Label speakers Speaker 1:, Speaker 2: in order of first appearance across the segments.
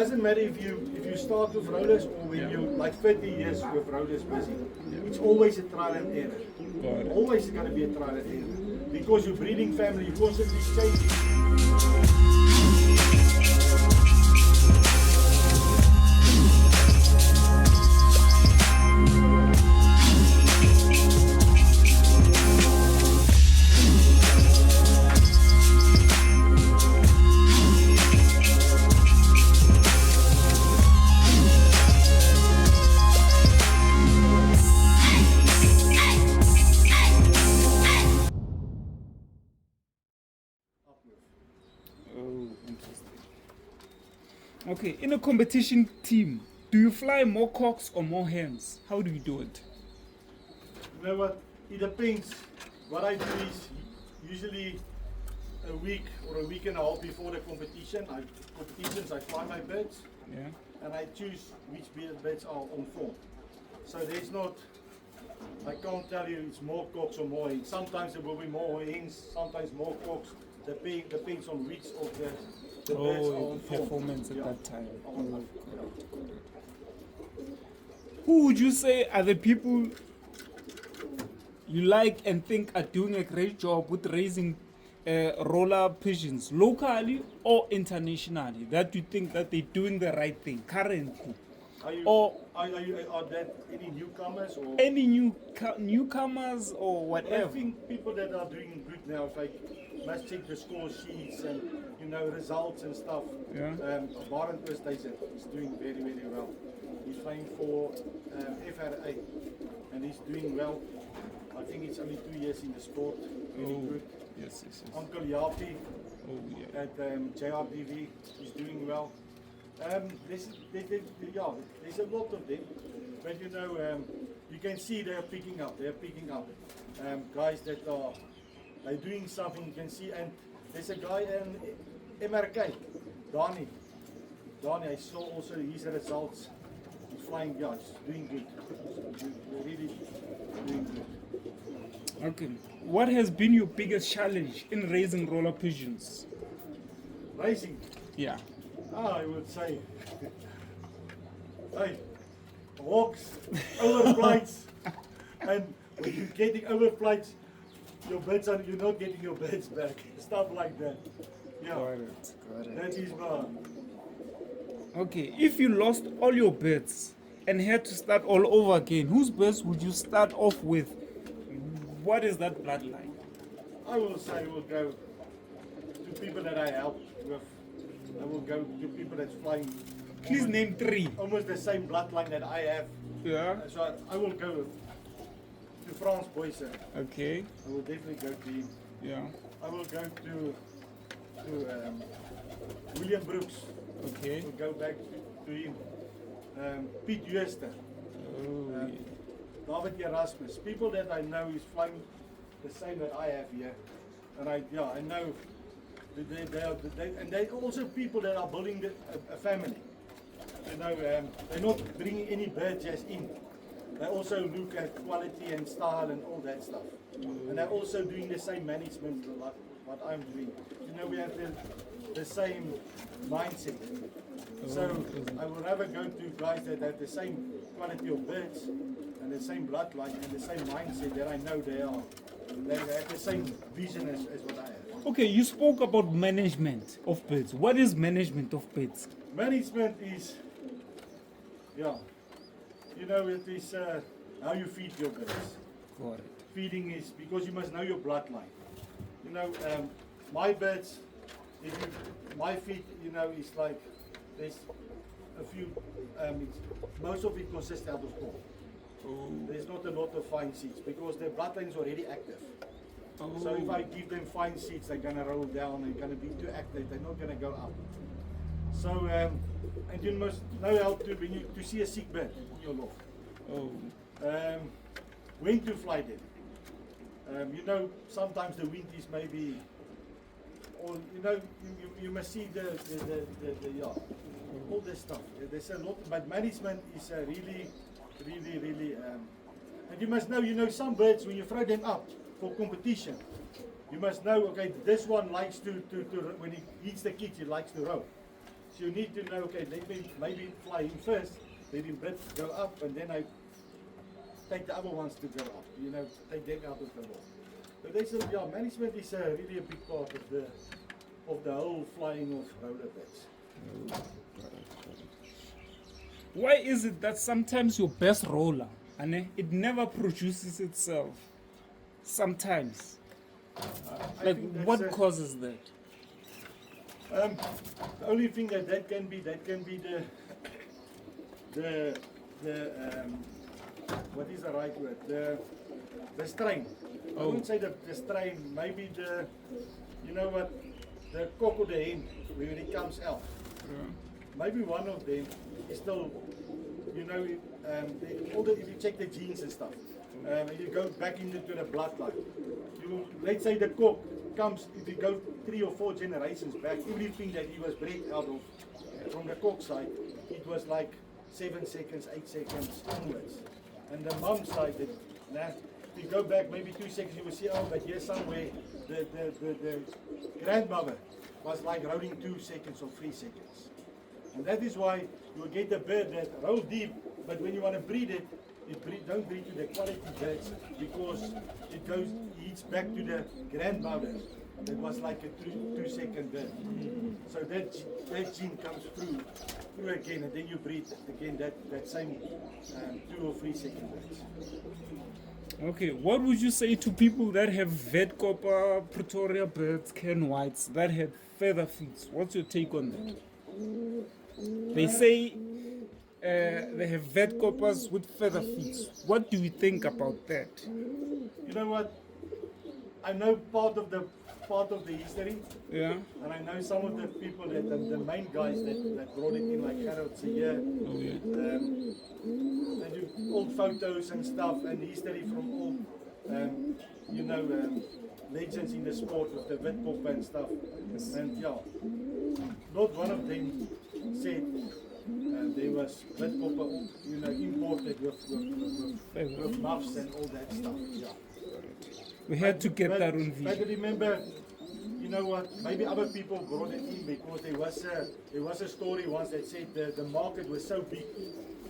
Speaker 1: Doesn't matter if you start with rollers or when you like 30 years with rollers busy. It's always a trial and error. Always going to be a trial and error because your breeding family you constantly change.
Speaker 2: Oh, interesting. Okay, in a competition team, do you fly more cocks or more hens? How do you do it?
Speaker 1: You know what? It depends. What I do is usually a week or a week and a half before the competition. I fly my birds.
Speaker 2: Yeah.
Speaker 1: And I choose which birds are on form. So there's not, I can't tell you it's more cocks or more hens. Sometimes there will be more hens, sometimes more cocks. Depends on which of the birds are on form.
Speaker 2: Performance at that time. Who would you say are the people you like and think are doing a great job with raising roller pigeons, locally or internationally, that you think that they're doing the right thing currently?
Speaker 1: Are there any newcomers or
Speaker 2: any newcomers or whatever?
Speaker 1: I think people that are doing good now, like must check the score sheets and results and stuff.
Speaker 2: Yeah.
Speaker 1: Baron Station is doing very, very well. He's playing for FRA and he's doing well. I think it's only 2 years in the sport. Very good.
Speaker 2: Yes.
Speaker 1: Uncle Yapi at JRDV is doing well. There's a lot of them, but you can see they're picking up. Guys that are doing something, you can see. And there's a guy in MRK, Donnie, I saw also his results. He's flying, he's doing good. Really doing good.
Speaker 2: Okay. What has been your biggest challenge in raising roller pigeons?
Speaker 1: Racing?
Speaker 2: Yeah.
Speaker 1: I would say, hawks, overflights, and when you're getting overflights, you're not getting your birds back, stuff like that. Yeah,
Speaker 2: Got it.
Speaker 1: that is bad.
Speaker 2: Okay, if you lost all your birds and had to start all over again, whose birds would you start off with? What is that bloodline?
Speaker 1: I will say we'll go to people that I helped with. I will go to people that's flying.
Speaker 2: Please name 3.
Speaker 1: Almost the same bloodline that I have.
Speaker 2: Yeah.
Speaker 1: So I will go to France Boyce.
Speaker 2: Okay.
Speaker 1: I will definitely go to him.
Speaker 2: Yeah.
Speaker 1: I will go to William Brooks.
Speaker 2: Okay.
Speaker 1: We'll go back to him. Piet Juster. David Erasmus. People that I know is flying the same that I have here. And I know and they also people that are building a family. They're not bringing any birds just in. They also look at quality and style and all that stuff. And they're also doing the same management like what I'm doing. We have the same mindset. So I would rather go to guys that have the same quality of birds and the same bloodline and the same mindset that I know they have the same vision as what I have.
Speaker 2: Okay, you spoke about management of birds. What is management of birds?
Speaker 1: Management is, it is how you feed your birds.
Speaker 2: Got it.
Speaker 1: Feeding is because you must know your bloodline. My birds, my feed, is like there's a few. Most of it consists out of corn. There's not a lot of fine seeds because their bloodline is already active. So if I give them fine seeds, they're going to roll down, they're going to be too active, they're not going to go up. So, and you must know how to see a sick bird in your loft. When to fly them. Sometimes the wind is maybe, or you must see all this stuff. There's a lot, but management is really, and you must know, some birds, when you throw them up for competition, you must know, okay, this one likes to when he eats the kids, he likes to roll. So you need to know, okay, let me maybe fly him first, let him go up, and then I take the other ones to go up, you know, take them out of the wall. So there's a, yeah, management is really a big part of the whole flying of roller beds.
Speaker 2: Why is it that sometimes your best roller, and it never produces itself? Sometimes.
Speaker 1: I
Speaker 2: Like,
Speaker 1: think that's
Speaker 2: what causes that?
Speaker 1: The only thing that can be the what is the right word? The strain. I wouldn't say the strain. Maybe the, you know what, the cock or the hen when it comes out. Maybe one of them is still, you know, if you check the genes and stuff, and you go back into the bloodline. Let's say the cock comes, if you go 3 or 4 generations back, everything that he was bred out of from the cock side, it was like 7 seconds, 8 seconds onwards. And the mum side, if you go back maybe 2 seconds, you will see, oh, but here somewhere the grandmother was like rolling 2 seconds or 3 seconds. And that is why you will get a bird that roll deep, but when you want to breed it, don't breed to the quality birds because it eats back to the grandmother. That was like a 2 second bird. So that gene comes through again, and then you breed again that same 2 or 3 second birds.
Speaker 2: Okay, what would you say to people that have Vetkoper, Pretoria birds, Cairn whites, that have feather feet? What's your take on that? They say they have Vetkopers with feather feet. What do you think about that?
Speaker 1: You know what? I know part of the history.
Speaker 2: Yeah.
Speaker 1: And I know some of the people that the main guys that brought it in, like Harold Seyer.
Speaker 2: Oh, yeah.
Speaker 1: They do old photos and stuff and history from old, you know, legends in the sport with the Vetkopper and stuff. And yeah, not one of them said there was Vetkopper, you know, imported with muffs and all that stuff. Yeah.
Speaker 2: We had to get that on
Speaker 1: But
Speaker 2: video.
Speaker 1: remember, you know what? Maybe other people brought it in because there was a story once that said the market was so big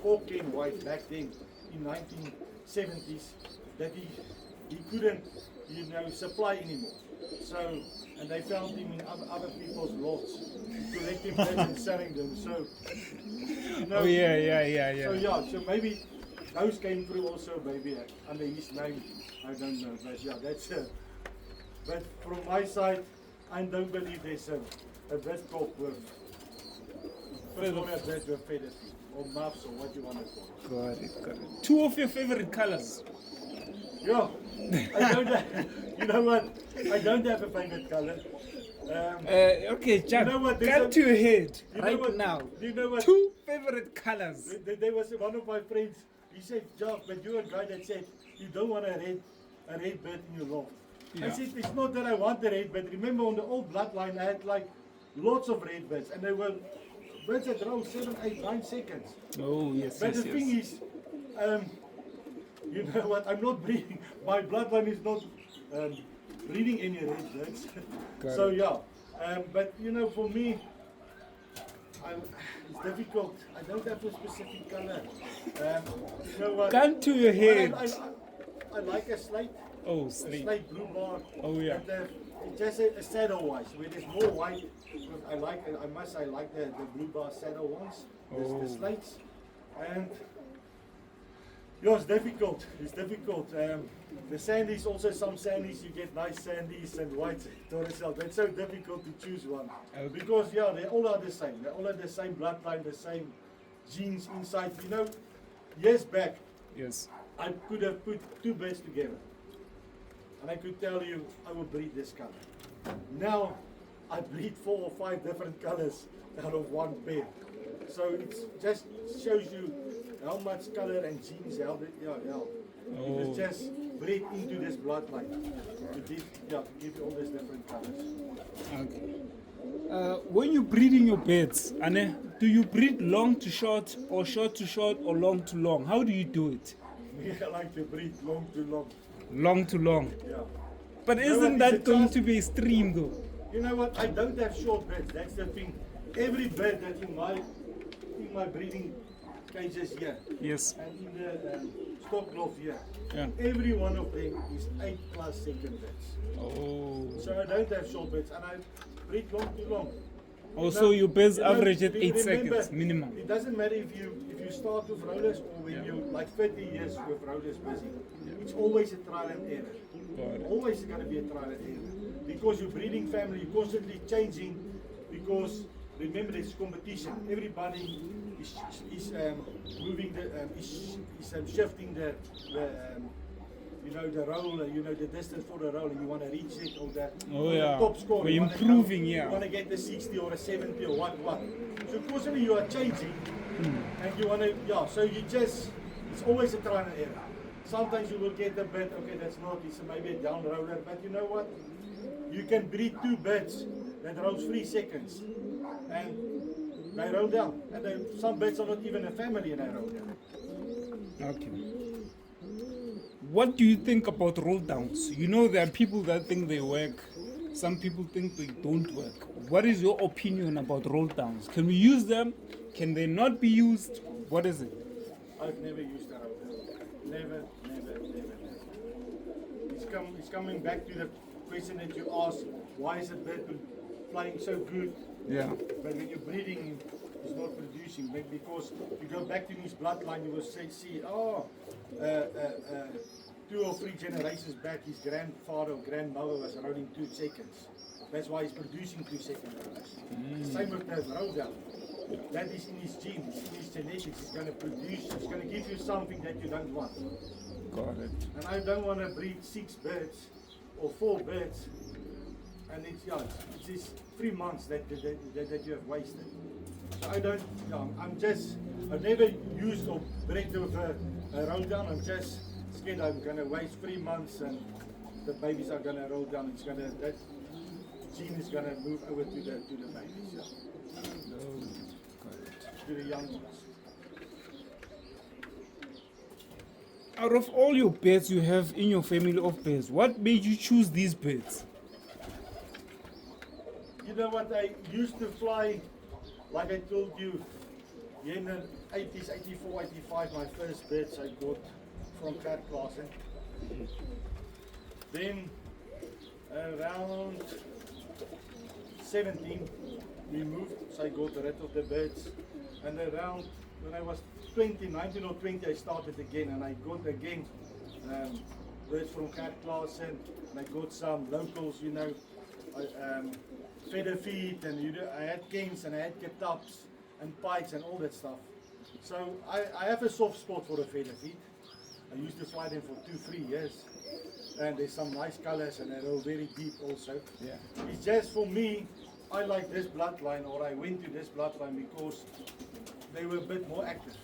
Speaker 1: for Cairn white back then in 1970s that he couldn't, you know, supply anymore. So, and they found him in other people's lots, collecting birds and selling them. So, you know,
Speaker 2: Oh, yeah.
Speaker 1: So yeah, so maybe those came through also, maybe under his name. I don't know, but yeah, that's but from my side, I don't believe there's a Vetkop with Pretoria birds with feathers or muffs or what you want to call it.
Speaker 2: Got it. 2 of your favorite colors.
Speaker 1: Yeah, I don't you know what? I don't have a favorite color.
Speaker 2: Okay, Jack,
Speaker 1: you know what,
Speaker 2: cut to your head
Speaker 1: you know
Speaker 2: right
Speaker 1: what,
Speaker 2: now.
Speaker 1: You know what?
Speaker 2: 2 favorite colors.
Speaker 1: There was one of my friends, he said, Jack, but you're a guy that said you don't want a red bird in your loft. I
Speaker 2: Yeah.
Speaker 1: said, it's not that I want a red bird. Remember on the old bloodline, I had like lots of red birds, and they were birds that roll 7, 8, 9 seconds.
Speaker 2: Oh, yes,
Speaker 1: But
Speaker 2: yes,
Speaker 1: the
Speaker 2: yes.
Speaker 1: thing is, you know what, I'm not breeding, my bloodline is not breeding any red birds.
Speaker 2: Got
Speaker 1: So
Speaker 2: it.
Speaker 1: yeah, but you know, for me, it's difficult. I don't have a specific color. You know what?
Speaker 2: Gun to your head.
Speaker 1: I like a slate.
Speaker 2: Oh,
Speaker 1: A
Speaker 2: sleep.
Speaker 1: slate blue bar.
Speaker 2: Oh, yeah.
Speaker 1: And, it's just a saddle wise, where there's more white. I like the blue bar saddle ones,
Speaker 2: Oh.
Speaker 1: the slates. And yeah, it's difficult. It's difficult. The sandies, also some sandies, you get nice sandies and white tortoiseshell. That's so difficult to choose one.
Speaker 2: Okay.
Speaker 1: Because yeah, they all are the same. They all have the same bloodline, the same genes inside. You know, years back,
Speaker 2: Yes.
Speaker 1: I could have put 2 birds together. And I could tell you, I would breed this color. Now, I breed 4 or 5 different colors out of one pair. So it just shows you how much color and genes,
Speaker 2: Oh.
Speaker 1: it's just bred into this bloodline. To give you all these different colors.
Speaker 2: Okay. When you're breeding your birds, Anne, do you breed long to short or short to short or long to long? How do you do it?
Speaker 1: I like to breed long to long.
Speaker 2: Long to long.
Speaker 1: Yeah.
Speaker 2: But
Speaker 1: You know
Speaker 2: isn't
Speaker 1: what, it's
Speaker 2: that
Speaker 1: a
Speaker 2: going
Speaker 1: chance-
Speaker 2: to be extreme though?
Speaker 1: You know what? I don't have short birds. That's the thing. every bird that in my breeding cages here,
Speaker 2: Yes.
Speaker 1: and in the stock loft here,
Speaker 2: Yeah.
Speaker 1: every one of them is 8+ second birds.
Speaker 2: Oh.
Speaker 1: So I don't have short birds, and I breed long too long.
Speaker 2: Also, your birds
Speaker 1: You know,
Speaker 2: average at 8
Speaker 1: remember,
Speaker 2: seconds minimum.
Speaker 1: It doesn't matter if you start with rollers or when you're like 30 years with rollers busy. It's always a trial and error.
Speaker 2: Got it.
Speaker 1: Always going to be a trial and error. Because you're breeding family, you're constantly changing. Because remember, it's competition. Everybody is moving shifting the the roll, the distance for the roll, and you want to reach it or that.
Speaker 2: Oh,
Speaker 1: the
Speaker 2: yeah.
Speaker 1: top score.
Speaker 2: We're
Speaker 1: you wanna
Speaker 2: improving,
Speaker 1: go,
Speaker 2: yeah.
Speaker 1: You want to get the 60 or a 70 or what. So constantly you are changing, and you want to, so it's always a trial and error. Sometimes you will get a bird, okay, that's not, it's maybe a down roller, but you know what? You can breed 2 birds that rolls 3 seconds, and they roll down. And some birds are not even a family and they roll down.
Speaker 2: Okay. What do you think about roll downs? You know, there are people that think they work. Some people think they don't work. What is your opinion about roll downs? Can we use them? Can they not be used? What is it?
Speaker 1: I've never used a roll down. Never. It's coming back to the question that you asked, why is a bird flying so good?
Speaker 2: Yeah.
Speaker 1: But when you're breeding, it's not producing. But because you go back to his bloodline, you will see, 2 or 3 generations back, his grandfather or grandmother was rolling 2 seconds. That's why he's producing 2 second rollers. Same with the roll down. That is in his genes, in his genetics. He's going to produce, he's going to give you something that you don't want.
Speaker 2: Got it.
Speaker 1: And I don't want to breed 6 birds or 4 birds, and it's just 3 months that you have wasted. So I don't, I've never used or bred with a roll down. I'm just scared I'm going to waste 3 months and the babies are going to roll down. That gene is going to move over to the babies, to the young ones.
Speaker 2: Out of all your birds you have in your family of birds, what made you choose these birds?
Speaker 1: You know what, I used to fly, like I told you, in the 80s, 84, 85, my first birds I got from cat class. Then around 17, we moved, so I got rid of the birds. And around, when I was 19 or 20, I started again, and I got again birds from cat class, and I got some locals, feather feet, and I had kings, and I had ketaps, and pikes, and all that stuff. So I have a soft spot for the feather feet. I used to fly them for 2-3 years, and there's some nice colors, and they're all very deep also.
Speaker 2: Yeah.
Speaker 1: It's just for me, I like this bloodline, or I went to this bloodline because they were a bit more active.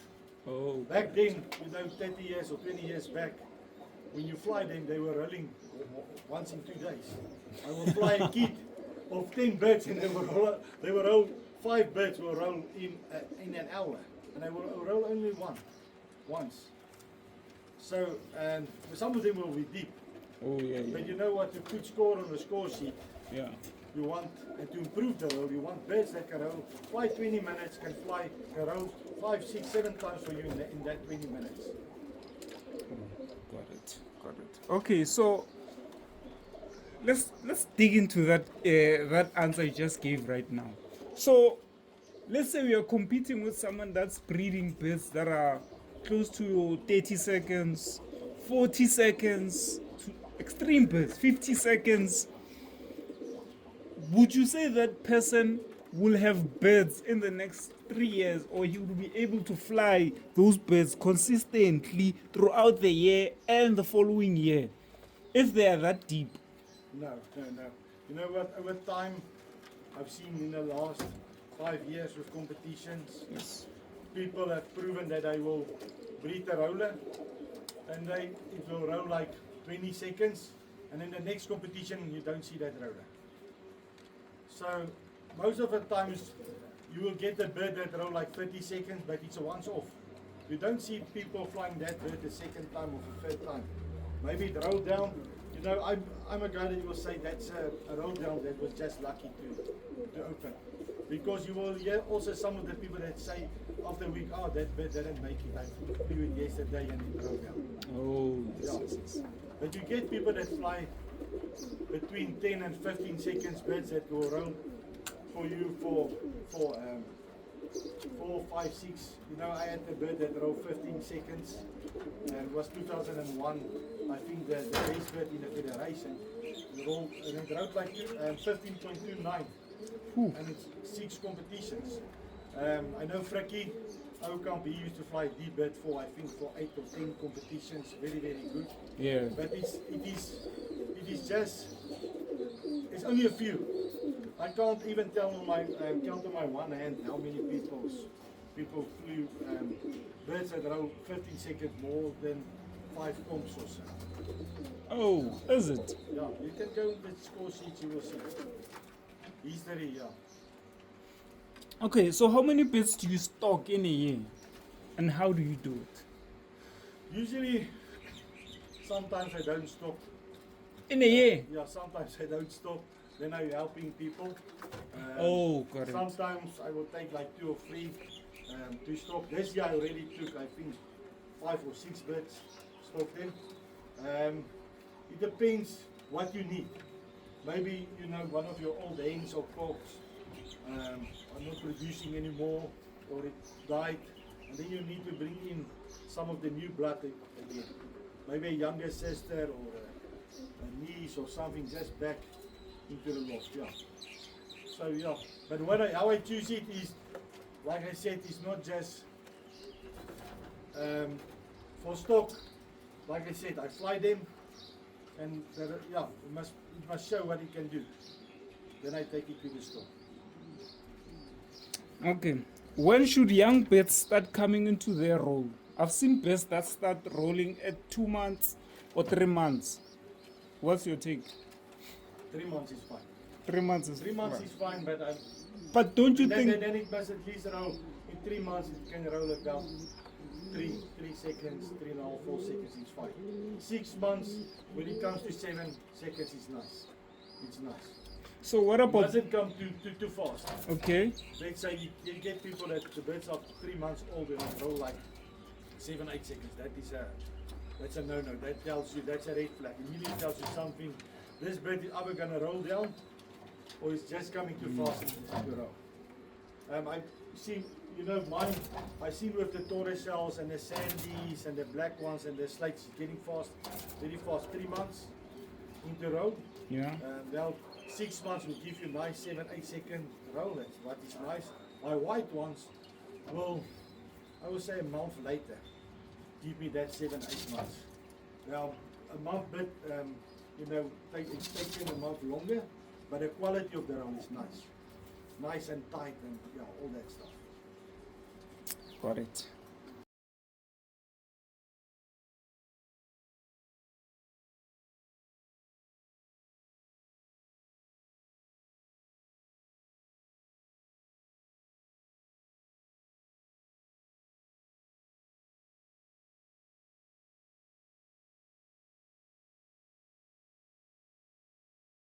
Speaker 2: Oh.
Speaker 1: Back then, 30 years or 20 years back, when you fly them, they were rolling once in 2 days. I will fly a kit of 10 birds, and they were roll 5 birds will roll in an hour, and they will roll only once. So, and some of them will be deep.
Speaker 2: Oh, yeah.
Speaker 1: But you know what? To put score on the score sheet,
Speaker 2: Yeah.
Speaker 1: you want, and to improve the roll, you want birds that can roll, fly 20 minutes, can roll 5, 6, 7 times for you in that 20 minutes.
Speaker 2: Got it. Okay, so let's dig into that answer you just gave right now. So let's say we are competing with someone that's breeding birds that are close to 30 seconds, 40 seconds, to extreme birds, 50 seconds. Would you say that person will have birds in the next 3 years, or he will be able to fly those birds consistently throughout the year and the following year, if they are that deep?
Speaker 1: No. You know what? Over time, I've seen in the last 5 years with competitions,
Speaker 2: Yes.
Speaker 1: people have proven that they will breed a roller, and it will roll like 20 seconds, and in the next competition you don't see that roller. So most of the times you will get a bird that roll like 30 seconds, but it's a once off. You don't see people flying that bird the second time or the third time. Maybe it rolled down. I'm a guy that will say that's a roll down that was just lucky to open. Because you will hear also some of the people that say after a week, oh, that bird didn't make it. I flew it yesterday and it broke down.
Speaker 2: Oh, yes,
Speaker 1: Yeah.
Speaker 2: yes, yes.
Speaker 1: But you get people that fly between 10 and 15 seconds birds that go around for you for 4, 5, 6. You know, I had a bird that drove 15 seconds, and it was 2001. I think the best bird in the federation. And it drove like 15.29, and it's 6 competitions. I know Frikkie Oukamp, he used to fly deep bird for, I think, for 8 or 10 competitions. Very, very good.
Speaker 2: Yeah.
Speaker 1: But it is just, it's only a few. I can't even tell on my count on my one hand how many people flew birds that drove 15 seconds more than 5 comps or so.
Speaker 2: Oh, is it?
Speaker 1: Yeah, you can go in the score sheet, you will see. History, yeah.
Speaker 2: Okay, so how many birds do you stock in a year? And how do you do it?
Speaker 1: Usually, sometimes I don't stop.
Speaker 2: In a year?
Speaker 1: Yeah, sometimes I don't stop. Then I'm helping people.
Speaker 2: Oh, got it.
Speaker 1: Sometimes I will take like 2 or 3 to stock. This year I already took, I think, 5 or 6 birds, stocked them. It depends what you need. Maybe, you know, one of your old hens or cocks are not producing anymore, or it died, and then you need to bring in some of the new blood again. Maybe a younger sister or a niece or something just back into the loft, yeah. So yeah, but how I choose it is, like I said, it's not just for stock. Like I said, I fly them, and yeah, it must show what it can do. Then I take it to the store.
Speaker 2: Okay. When should young birds start coming into their role? I've seen birds that start rolling at 2 months or 3 months. What's your take?
Speaker 1: 3 months is fine.
Speaker 2: 3 months is
Speaker 1: 3 months
Speaker 2: fine.
Speaker 1: is fine, but
Speaker 2: But don't you
Speaker 1: then
Speaker 2: think?
Speaker 1: then it must at least roll. In 3 months it can roll about 3 seconds, 3.5, 4 seconds is fine. 6 months, when it comes to 7 seconds, is nice. It's nice.
Speaker 2: So what
Speaker 1: It
Speaker 2: about?
Speaker 1: doesn't come too fast.
Speaker 2: Okay.
Speaker 1: Let's say you get people that the birds are 3 months old and they roll like 7, 8 seconds. That's a no-no. That tells you, that's a red flag. It immediately tells you something. This bird is either gonna roll down, or it's just coming too fast and it's going to roll. I see, you know, mine. I see with the tortoise shells and the sandies and the black ones and the slates getting fast, very fast. 3 months into roll.
Speaker 2: Yeah.
Speaker 1: Well, 6 months will give you nice 7, 8 second roll. That's what is nice. My white ones will, I would say, a month later give me that 7, 8 months. Now, a month bit, you know, it's taking a month longer, but the quality of the roll is nice. Nice and tight and yeah, all that stuff.
Speaker 2: Got it.